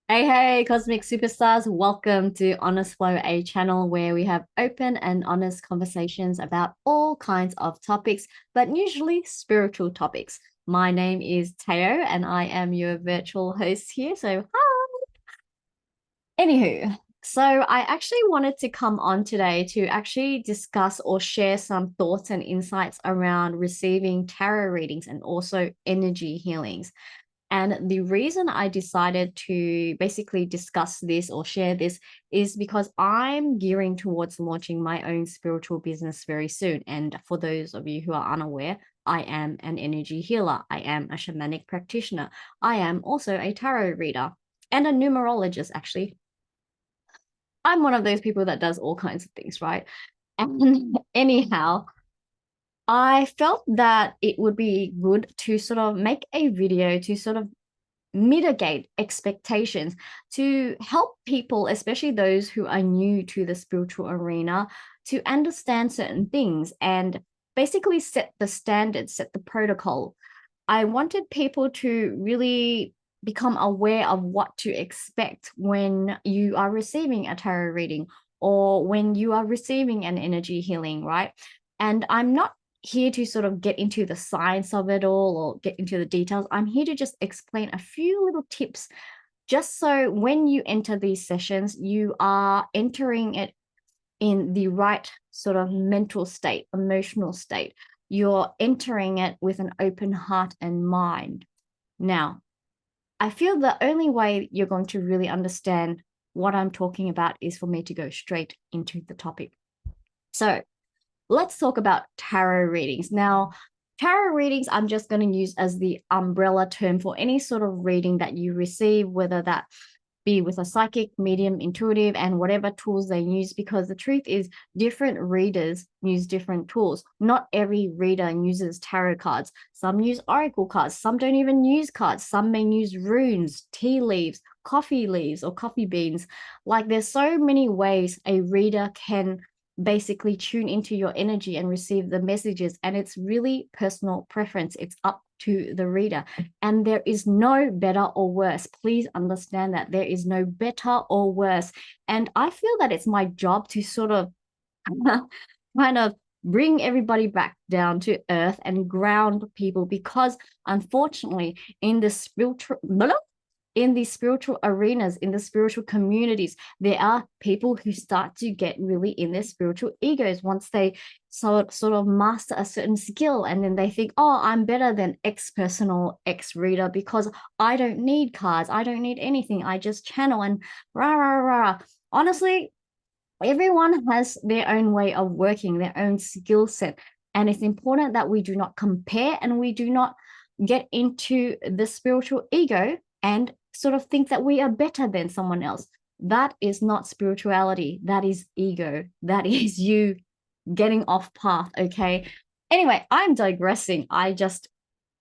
Hey, cosmic superstars, welcome to Honest Flow, a channel where we have open and honest conversations about all kinds of topics, but usually spiritual topics. My name is Teo, and I am your virtual host here. So, hi. Anywho, so I actually wanted to come on today to actually discuss or share some thoughts and insights around receiving tarot readings and also energy healings. And the reason I decided to basically discuss this or share this is because I'm gearing towards launching my own spiritual business very soon. And for those of you who are unaware, I am an energy healer. I am a shamanic practitioner. I am also a tarot reader and a numerologist, actually. I'm one of those people that does all kinds of things, right? And anyhow, I felt that it would be good to sort of make a video to sort of mitigate expectations to help people, especially those who are new to the spiritual arena, to understand certain things and basically set the standards, set the protocol. I wanted people to really become aware of what to expect when you are receiving a tarot reading or when you are receiving an energy healing, right? And I'm not here to sort of get into the science of it all or get into the details. I'm here to just explain a few little tips just so when you enter these sessions, you are entering it in the right sort of mental state, emotional state. You're entering it with an open heart and mind. Now, I feel the only way you're going to really understand what I'm talking about is for me to go straight into the topic. So, let's talk about tarot readings. Now, tarot readings, I'm just going to use as the umbrella term for any sort of reading that you receive, whether that be with a psychic, medium, intuitive, and whatever tools they use, because the truth is, different readers use different tools. Not every reader uses tarot cards. Some use oracle cards. Some don't even use cards. Some may use runes, tea leaves, or coffee beans. Like, there's so many ways a reader can basically tune into your energy and receive the messages. And it's really personal preference. It's up to the reader. And there is no better or worse. Please understand that there is no better or worse. And I feel that it's my job to sort of kind of bring everybody back down to earth and ground people because unfortunately in the spiritual arenas, in the spiritual communities, there are people who start to get really in their spiritual egos once they sort of master a certain skill. And then they think, oh, I'm better than X person or X reader because I don't need cards. I don't need anything. I just channel and rah, rah, rah. Honestly, everyone has their own way of working, their own skill set. And it's important that we do not compare and we do not get into the spiritual ego and sort of think that we are better than someone else. That is not spirituality. That is ego. That is you getting off path. Okay. Anyway, I'm digressing. I just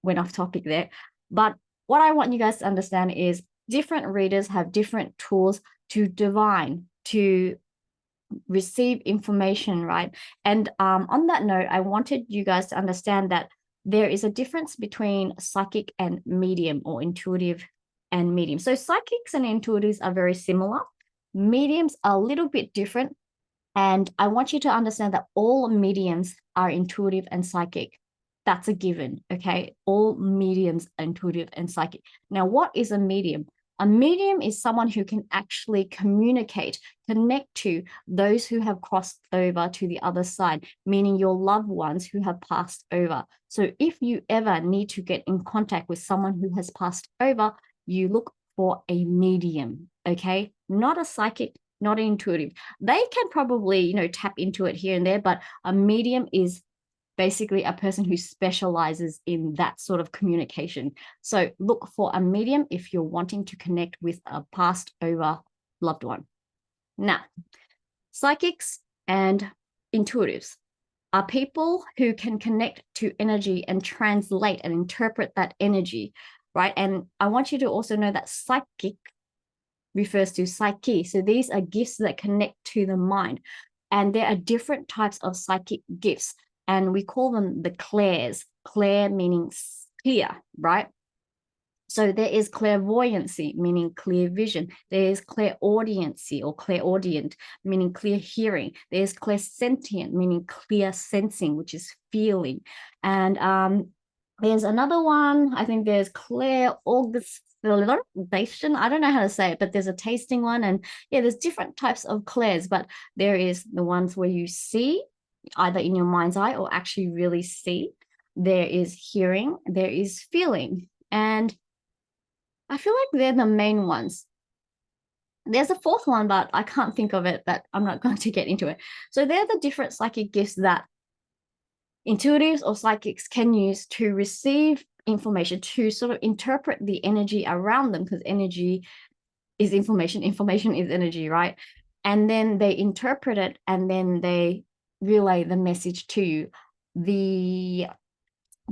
went off topic there. But what I want you guys to understand is different readers have different tools to divine, to receive information, right? And on that note, I wanted you guys to understand that there is a difference between psychic and medium, or intuitive and medium. So psychics and intuitives are very similar. Mediums are a little bit different. And I want you to understand that all mediums are intuitive and psychic. That's a given, okay? All mediums are intuitive and psychic. Now, what is a medium? A medium is someone who can actually communicate, connect to those who have crossed over to the other side, meaning your loved ones who have passed over. So if you ever need to get in contact with someone who has passed over, you look for a medium, okay? Not a psychic, not intuitive. They can probably, tap into it here and there, but a medium is basically a person who specializes in that sort of communication. So look for a medium if you're wanting to connect with a passed over loved one. Now, psychics and intuitives are people who can connect to energy and translate and interpret that energy, right? And I want you to also know that psychic refers to psyche. So these are gifts that connect to the mind. And there are different types of psychic gifts, and we call them the clairs. Clair meaning clear, right? So there is clairvoyancy, meaning clear vision. There is clairaudiency or clairaudient, meaning clear hearing. There's clairsentient, meaning clear sensing, which is feeling. And there's another one. I think there's clairaugustation. I don't know how to say it, but there's a tasting one. And yeah, there's different types of clairs, but there is the ones where you see either in your mind's eye or actually really see. There is hearing, there is feeling. And I feel like they're the main ones. There's a fourth one, but I can't think of it, but I'm not going to get into it. So they're the different psychic gifts that intuitives or psychics can use to receive information, to sort of interpret the energy around them, because energy is information, information is energy, right? And then they interpret it and then they relay the message to you. The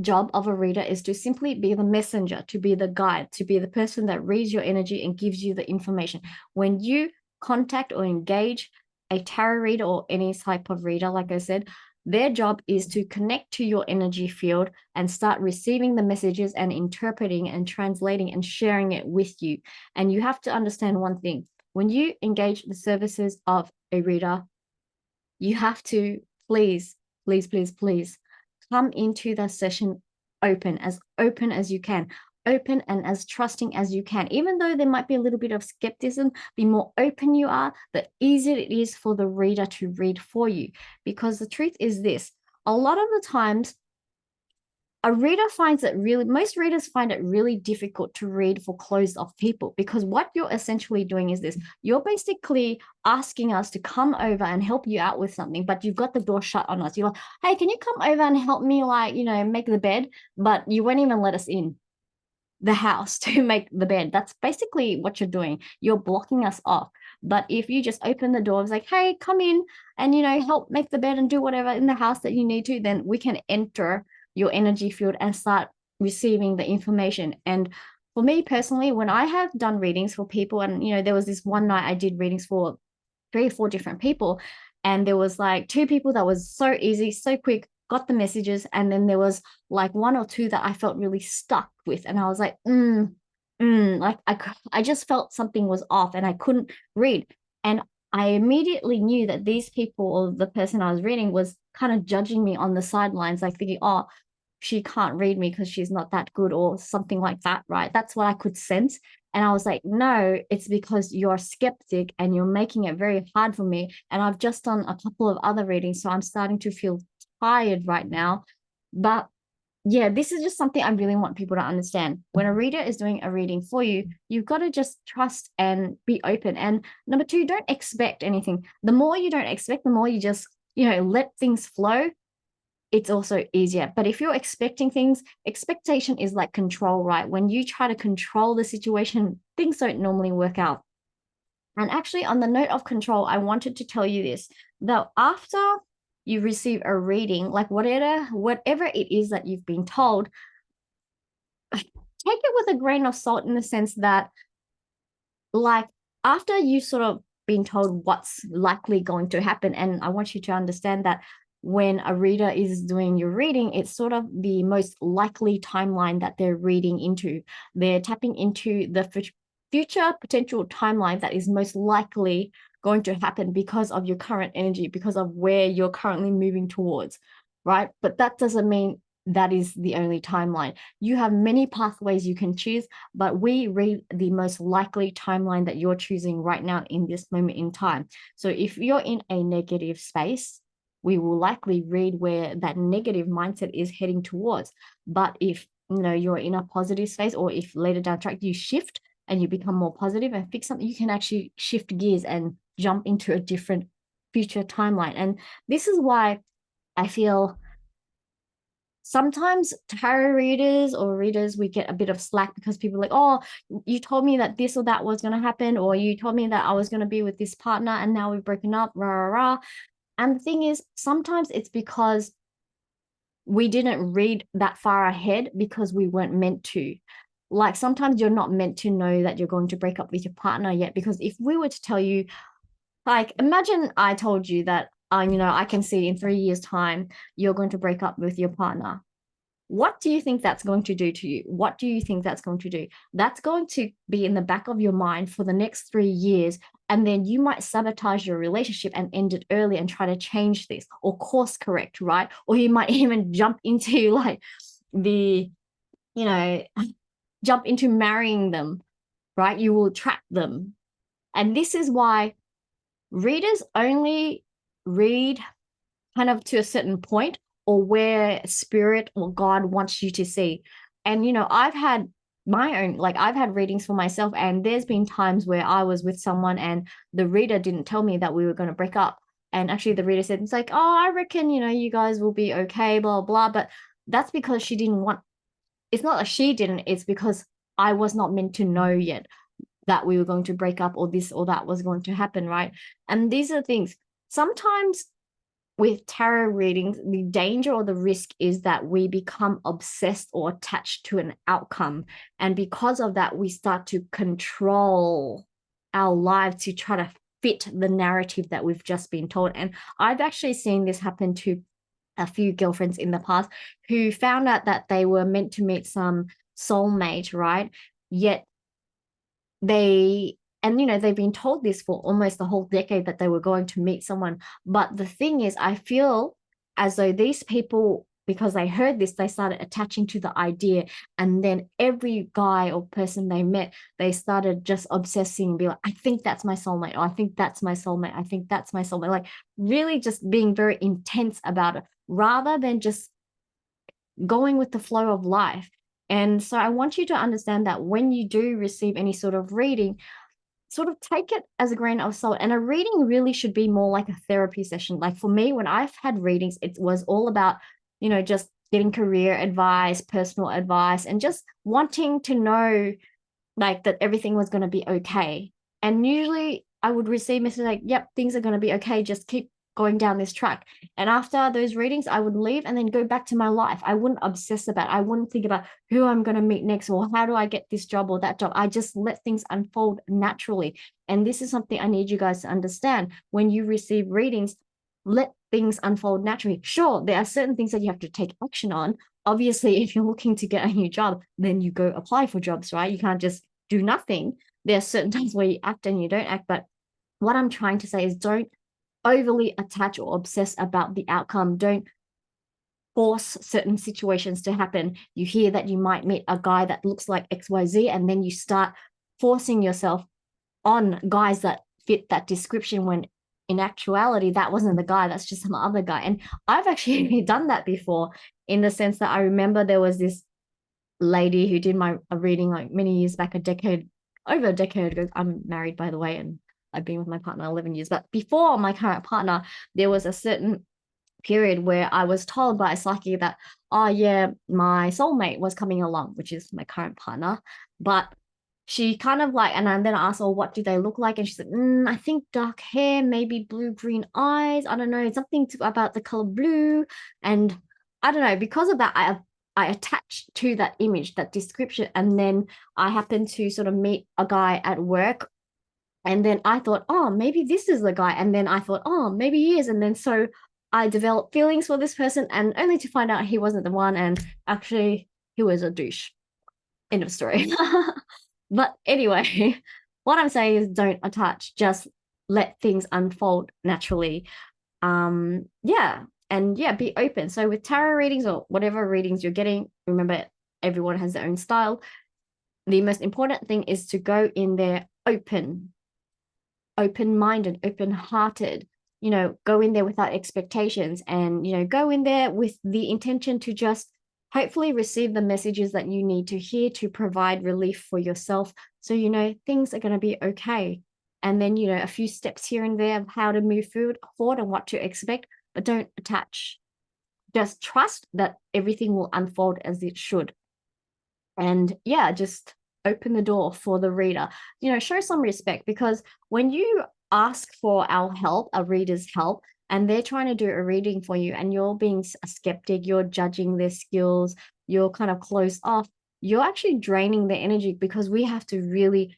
job of a reader is to simply be the messenger, to be the guide, to be the person that reads your energy and gives you the information. When you contact or engage a tarot reader or any type of reader, like I said, their job is to connect to your energy field and start receiving the messages and interpreting and translating and sharing it with you. And you have to understand one thing. When you engage the services of a reader, you have to please, please, please, please come into the session open as you can, open and as trusting as you can. Even though there might be a little bit of skepticism, the more open you are, the easier it is for the reader to read for you. Because the truth is this, a lot of the times, most readers find it really difficult to read for closed off people, because what you're essentially doing is this. You're basically asking us to come over and help you out with something, but you've got the door shut on us. You're like, hey, can you come over and help me, like, make the bed? But you won't even let us in the house to make the bed. That's basically what you're doing. You're blocking us off. But if you just open the door, it's like, hey, come in and, help make the bed and do whatever in the house that you need to, then we can enter your energy field and start receiving the information. And for me personally, when I have done readings for people, and, there was this one night I did readings for 3 or 4 different people, and there was like 2 people that was so easy, so quick, got the messages, and then there was like 1 or 2 that I felt really stuck with, and I was like, like I just felt something was off and I couldn't read. And I immediately knew that these people, or the person I was reading, was kind of judging me on the sidelines, like thinking, oh, she can't read me because she's not that good or something like that, right? That's what I could sense. And I was like, no, it's because you're skeptic and you're making it very hard for me. And I've just done a couple of other readings, so I'm starting to feel tired right now. But yeah, this is just something I really want people to understand. When a reader is doing a reading for you, you've got to just trust and be open. And number 2, don't expect anything. The more you don't expect, the more you just, let things flow. It's also easier. But if you're expecting things, expectation is like control, right? When you try to control the situation, things don't normally work out. And actually, on the note of control, I wanted to tell you this, that after you receive a reading, like whatever it is that you've been told, take it with a grain of salt, in the sense that, like, after you sort of been told what's likely going to happen, and I want you to understand that when a reader is doing your reading, it's sort of the most likely timeline that they're reading into. They're tapping into the future potential timeline that is most likely going to happen because of your current energy, because of where you're currently moving towards, right? But that doesn't mean that is the only timeline. You have many pathways you can choose, but we read the most likely timeline that you're choosing right now in this moment in time. So if you're in a negative space, we will likely read where that negative mindset is heading towards. But if you're in a positive space, or if later down track you shift and you become more positive and fix something, you can actually shift gears and jump into a different future timeline. And this is why I feel sometimes tarot readers or readers, we get a bit of slack because people are like, oh, you told me that this or that was going to happen, or you told me that I was going to be with this partner and now we've broken up, rah, rah, rah. And the thing is, sometimes it's because we didn't read that far ahead because we weren't meant to. Like, sometimes you're not meant to know that you're going to break up with your partner yet, because if we were to tell you, like, imagine I told you that, I can see in 3 years' time you're going to break up with your partner. what do you think that's going to do to you? What do you think that's going to do? That's going to be in the back of your mind for the next 3 years. And then you might sabotage your relationship and end it early and try to change this or course correct, right? Or you might even jump into like the, you know, jump into marrying them, right? You will trap them. And this is why readers only read kind of to a certain point or where spirit or God wants you to see. And, I've had my own, like I've had readings for myself, and there's been times where I was with someone and the reader didn't tell me that we were going to break up. And actually the reader said, it's like, oh, I reckon, you guys will be okay, blah, blah. But that's because she didn't want, it's not that she didn't, it's because I was not meant to know yet that we were going to break up or this or that was going to happen, right? And these are things. Sometimes with tarot readings, the danger or the risk is that we become obsessed or attached to an outcome. And because of that, we start to control our lives to try to fit the narrative that we've just been told. And I've actually seen this happen to a few girlfriends in the past who found out that they were meant to meet some soulmate, right? Yet they've been told this for almost the whole decade that they were going to meet someone. But the thing is, I feel as though these people, because they heard this, they started attaching to the idea. And then every guy or person they met, they started just obsessing and be like, I think that's my soulmate. Or I think that's my soulmate. I think that's my soulmate. Like really just being very intense about it rather than just going with the flow of life. And so I want you to understand that when you do receive any sort of reading, sort of take it as a grain of salt. And a reading really should be more like a therapy session. Like for me, when I've had readings, it was all about, just getting career advice, personal advice, and just wanting to know like that everything was going to be okay. And usually I would receive messages like, yep, things are going to be okay. Just keep going down this track. And after those readings, I would leave and then go back to my life. I wouldn't obsess about it. I wouldn't think about who I'm going to meet next or how do I get this job or that job. I just let things unfold naturally. And this is something I need you guys to understand. When you receive readings, let things unfold naturally. Sure, there are certain things that you have to take action on. Obviously, if you're looking to get a new job, then you go apply for jobs, right? You can't just do nothing. There are certain times where you act and you don't act. But what I'm trying to say is don't overly attach or obsess about the outcome. Don't force certain situations to happen. You hear that you might meet a guy that looks like XYZ, and then you start forcing yourself on guys that fit that description when in actuality, that wasn't the guy, that's just some other guy. And I've actually done that before in the sense that I remember there was this lady who did my reading like many years back, over a decade ago. I'm married, by the way, and I've been with my partner 11 years. But before my current partner, there was a certain period where I was told by a psychic that, oh yeah, my soulmate was coming along, which is my current partner. But she kind of like, and then I asked, oh, what do they look like? And she said, I think dark hair, maybe blue-green eyes. I don't know, something about the color blue. And I don't know, because of that, I attached to that image, that description. And then I happened to sort of meet a guy at work. And then I thought, oh, maybe this is the guy. And then I thought, oh, maybe he is. And then so I developed feelings for this person, and only to find out he wasn't the one. And actually, he was a douche. End of story. But anyway, what I'm saying is don't attach, just let things unfold naturally. Yeah. And yeah, be open. So with tarot readings or whatever readings you're getting, remember everyone has their own style. The most important thing is to go in there open-minded, open-hearted, go in there without expectations and, go in there with the intention to just hopefully receive the messages that you need to hear to provide relief for yourself. So, things are going to be okay. And then, a few steps here and there of how to move forward and what to expect, but don't attach. Just trust that everything will unfold as it should. And yeah, just open the door for the reader. Show some respect, because when you ask for our help, a reader's help, and they're trying to do a reading for you and you're being a skeptic, you're judging their skills, you're kind of closed off, you're actually draining their energy, because we have to really,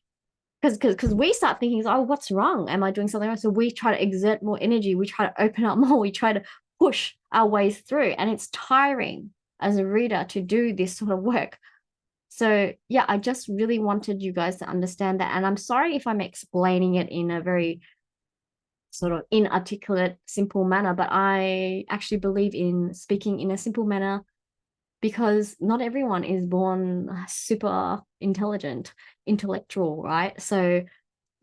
because we start thinking, oh, what's wrong? Am I doing something wrong? So we try to exert more energy. We try to open up more. We try to push our ways through, and it's tiring. as a reader to do this sort of work. So yeah, I just really wanted you guys to understand that. And I'm sorry if I'm explaining it in a very sort of inarticulate, simple manner, but I actually believe in speaking in a simple manner because not everyone is born super intelligent, intellectual, right? So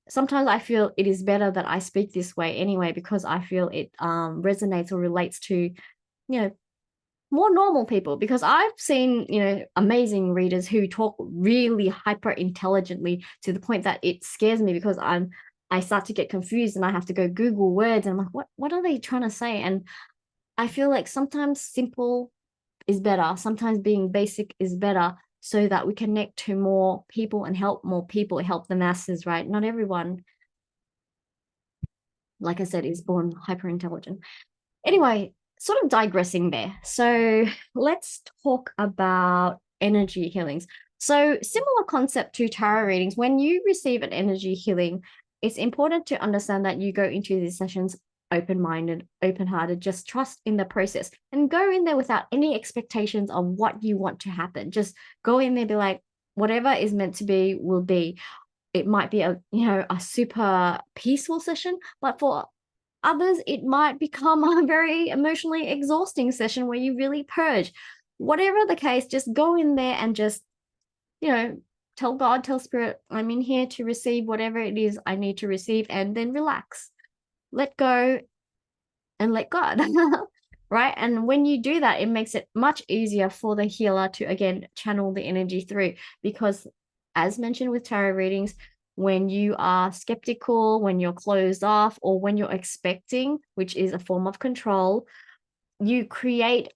sometimes I feel it is better that I speak this way anyway, because I feel it resonates or relates to, you know, more normal people, because I've seen, amazing readers who talk really hyper intelligently to the point that it scares me, because I start to get confused and I have to go Google words and I'm like, what are they trying to say? And I feel like sometimes simple is better. Sometimes being basic is better, so that we connect to more people and help more people, help the masses, right? Not everyone, like I said, is born hyper intelligent. Anyway, sort of digressing there. So let's talk about energy healings. So, similar concept to tarot readings. When you receive an energy healing, it's important to understand that you go into these sessions open-minded, open-hearted, just trust in the process and go in there without any expectations of what you want to happen. Just go in there, be like, whatever is meant to be will be. It might be a super peaceful session, but for others, it might become a very emotionally exhausting session where you really purge. Whatever the case, just go in there and just, tell God, tell Spirit, I'm in here to receive whatever it is I need to receive, and then relax, let go, and let God. Right? And when you do that, it makes it much easier for the healer to, again, channel the energy through. Because, as mentioned with tarot readings, when you are skeptical, when you're closed off, or when you're expecting, which is a form of control, you create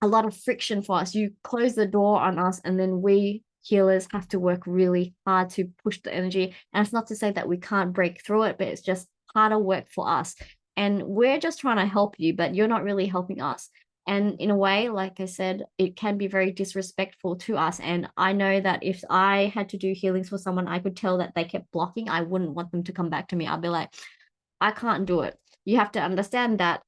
a lot of friction for us. You close the door on us, and then we healers have to work really hard to push the energy. And it's not to say that we can't break through it, but it's just harder work for us. And we're just trying to help you, but you're not really helping us. And in a way, like I said, it can be very disrespectful to us. And I know that if I had to do healings for someone, I could tell that they kept blocking. I wouldn't want them to come back to me. I'd be like, I can't do it. You have to understand that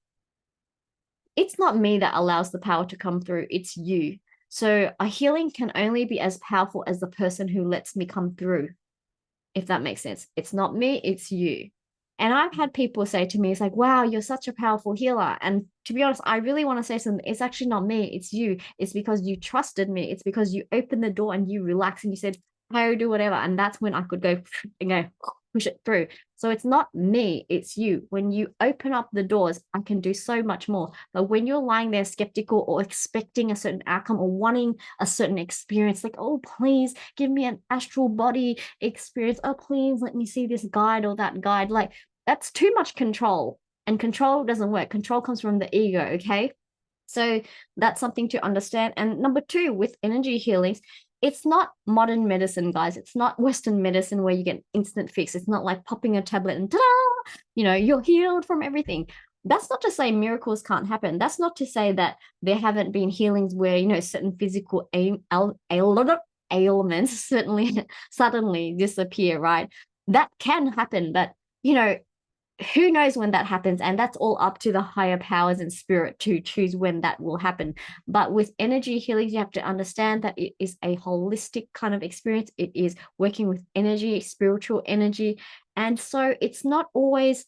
it's not me that allows the power to come through, it's you. So a healing can only be as powerful as the person who lets me come through, if that makes sense. It's not me, it's you. And I've had people say to me, it's like, wow, you're such a powerful healer. And to be honest, I really want to say something. It's actually not me, it's you. It's because you trusted me. It's because you opened the door and you relaxed and you said, I'll do whatever. And that's when I could go and go push it through. So it's not me, it's you. When you open up the doors, I can do so much more. But when you're lying there skeptical or expecting a certain outcome or wanting a certain experience, like, oh, please give me an astral body experience. Oh, please let me see this guide or that guide. Like, that's too much control. And control doesn't work. Control comes from the ego, okay? So that's something to understand. And number two, with energy healings, it's not modern medicine, guys. It's not Western medicine where you get instant fix. It's not like popping a tablet and ta-da, you're healed from everything. That's not to say miracles can't happen. That's not to say that there haven't been healings where, certain physical ailments certainly suddenly disappear, right? That can happen, but, who knows when that happens, and that's all up to the higher powers and spirit to choose when that will happen. But with energy healing, you have to understand that it is a holistic kind of experience. It is working with energy, spiritual energy, and so it's not always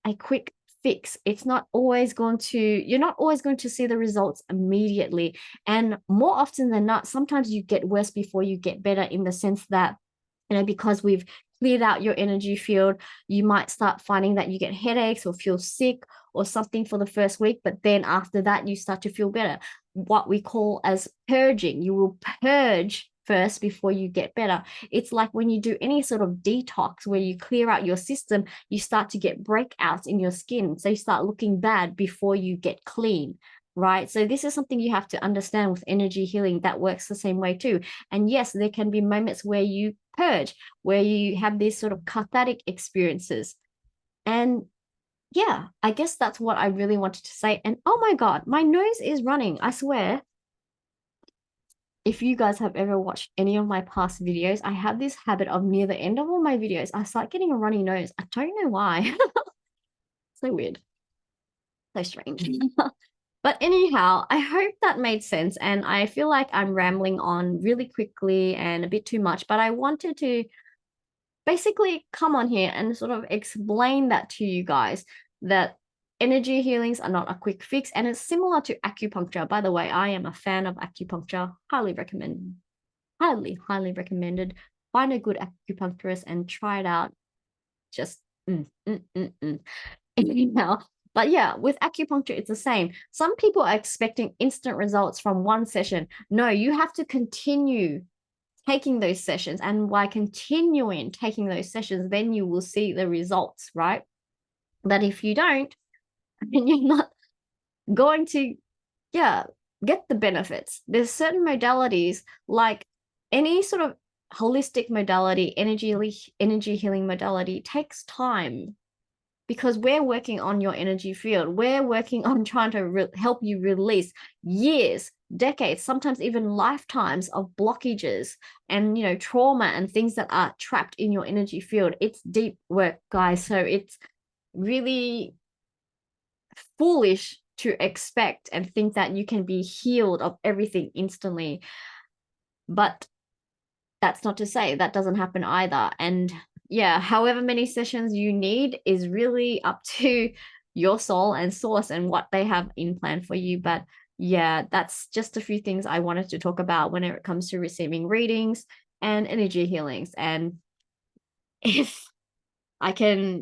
a quick fix. It's not always going to, you're not always going to see the results immediately, and more often than not, sometimes you get worse before you get better, in the sense that, because we've cleared out your energy field, you might start finding that you get headaches or feel sick or something for the first week, but then after that, you start to feel better. What we call as purging. You will purge first before you get better. It's like when you do any sort of detox where you clear out your system, you start to get breakouts in your skin. So you start looking bad before you get clean. Right. So this is something you have to understand with energy healing. That works the same way too. And yes, there can be moments where you purge, where you have these sort of cathartic experiences. And yeah, I guess that's what I really wanted to say. And oh my God, my nose is running. I swear. If you guys have ever watched any of my past videos, I have this habit of near the end of all my videos, I start getting a runny nose. I don't know why. So weird. So strange. But anyhow, I hope that made sense. And I feel like I'm rambling on really quickly and a bit too much, but I wanted to basically come on here and sort of explain that to you guys, that energy healings are not a quick fix. And it's similar to acupuncture. By the way, I am a fan of acupuncture. Highly recommend. Highly recommended. Find a good acupuncturist and try it out. Just anyhow. But yeah, with acupuncture, it's the same. Some people are expecting instant results from one session. No, you have to continue taking those sessions. And by continuing taking those sessions, then you will see the results, right? But if you don't, then you're not going to, yeah, get the benefits. There's certain modalities, like any sort of holistic modality, energy healing modality, takes time, because we're working on your energy field. We're working on trying to help you release years, decades, sometimes even lifetimes of blockages and, trauma and things that are trapped in your energy field. It's deep work, guys. So it's really foolish to expect and think that you can be healed of everything instantly. But that's not to say that doesn't happen either. And yeah, however many sessions you need is really up to your soul and source and what they have in plan for you. But yeah, that's just a few things I wanted to talk about when it comes to receiving readings and energy healings. And if I can,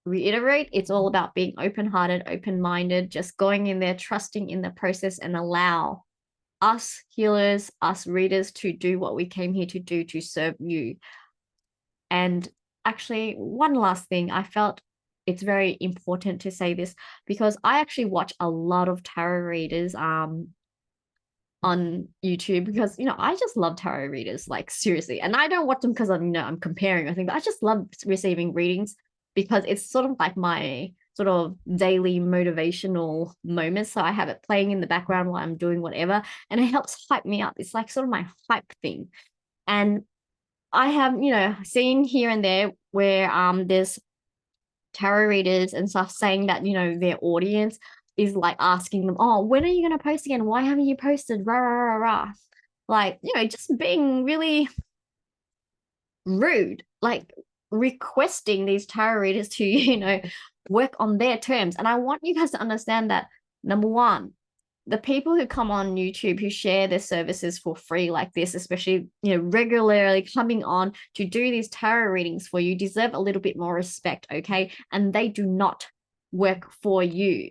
reiterate, it's all about being open-hearted, open-minded, just going in there, trusting in the process, and allow us healers, us readers, to do what we came here to do, to serve you. And actually, one last thing, I felt it's very important to say this, because I actually watch a lot of tarot readers on YouTube, because I just love tarot readers, like seriously. And I don't watch them because I'm comparing or anything, but I just love receiving readings because it's sort of like my sort of daily motivational moments. So I have it playing in the background while I'm doing whatever, and it helps hype me up. It's like sort of my hype thing. And I have, seen here and there where there's tarot readers and stuff saying that, their audience is like asking them, oh, when are you going to post again? Why haven't you posted? Rah, rah, rah, rah. Like, just being really rude, like requesting these tarot readers to, work on their terms. And I want you guys to understand that, number one, the people who come on YouTube who share their services for free like this, especially, regularly coming on to do these tarot readings for you, deserve a little bit more respect, okay? And they do not work for you,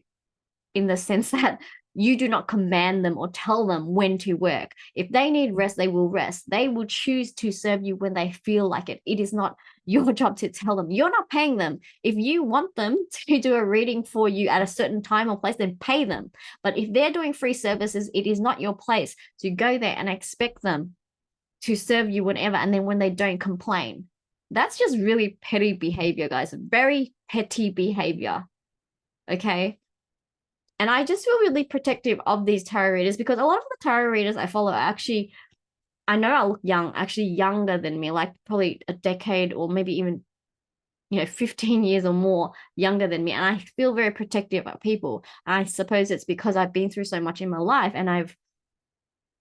in the sense that you do not command them or tell them when to work. If they need rest, they will rest. They will choose to serve you when they feel like it. It is not your job to tell them. You're not paying them. If you want them to do a reading for you at a certain time or place, then pay them. But if they're doing free services, it is not your place to go there and expect them to serve you whenever, and then when they don't, complain. That's just really petty behavior, guys. Very petty behavior. Okay. And I just feel really protective of these tarot readers, because a lot of the tarot readers I follow are actually, I know I look young, actually younger than me, like probably a decade or maybe even, 15 years or more younger than me. And I feel very protective of people. I suppose it's because I've been through so much in my life, and I've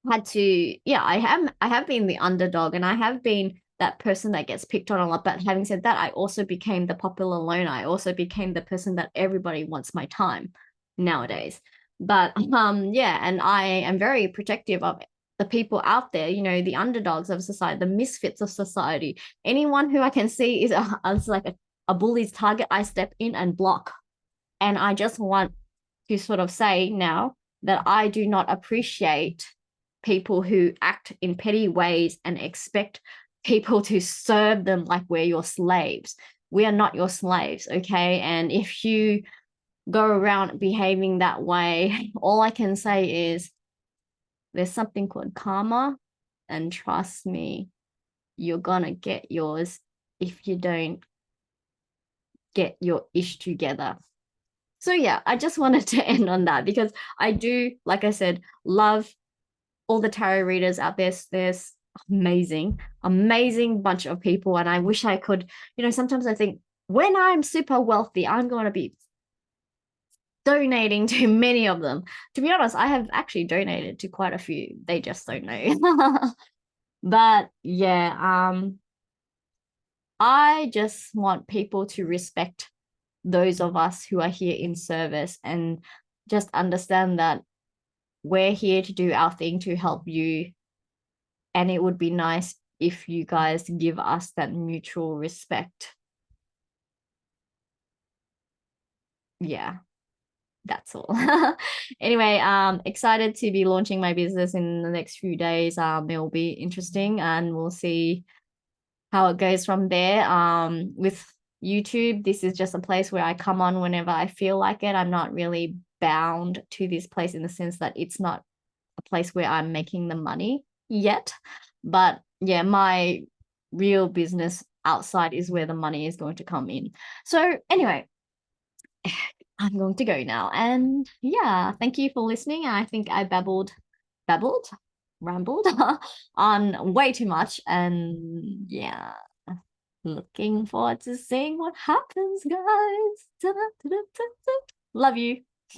had to, yeah, I have been the underdog, and I have been that person that gets picked on a lot. But having said that, I also became the popular loner. I also became the person that everybody wants my time nowadays. But yeah, and I am very protective of the people out there, the underdogs of society, the misfits of society. Anyone who I can see is like a bully's target, I step in and block. And I just want to sort of say now that I do not appreciate people who act in petty ways and expect people to serve them like we're your slaves. We are not your slaves, okay? And if you go around behaving that way, all I can say is there's something called karma, and trust me, you're gonna get yours if you don't get your ish together. So yeah, I just wanted to end on that, because I do, like I said, love all the tarot readers out there. There's amazing bunch of people, and I wish I could, sometimes I think when I'm super wealthy, I'm going to be donating to many of them. To be honest, I have actually donated to quite a few. They just don't know. But yeah, I just want people to respect those of us who are here in service and just understand that we're here to do our thing to help you. And it would be nice if you guys give us that mutual respect. Yeah, that's all. Anyway, excited to be launching my business in the next few days. It'll be interesting and we'll see how it goes from there. With YouTube, this is just a place where I come on whenever I feel like it. I'm not really bound to this place in the sense that it's not a place where I'm making the money yet. But yeah, my real business outside is where the money is going to come in. So anyway, I'm going to go now. And yeah, thank you for listening. I think I rambled on way too much. And yeah, looking forward to seeing what happens, guys. Love you.